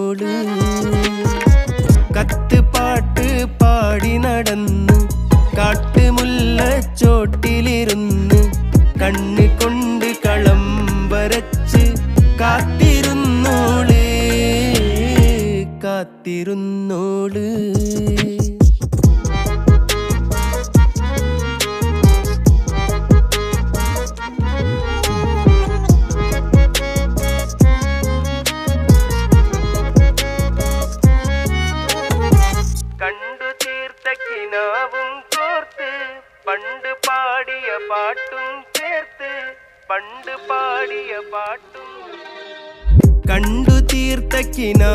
കാത്തിരുന്നോള് കത്ത് പാട്ട് പാടി നടന്ന് കാട്ടുമുല്ലച്ചോട്ടിലിരുന്ന് കണ്ണ് കൊണ്ട് കളം വരച്ച് കാത്തിരുന്നോള് കാത്തിരുന്നോള് കണ്ടു തീർത്ത കിനാവും കോർത്ത് പണ്ട് പാടിയ പാട്ടും ചേർത്ത് പണ്ട് പാടിയ പാട്ടും കണ്ടു തീർത്ത കിനാ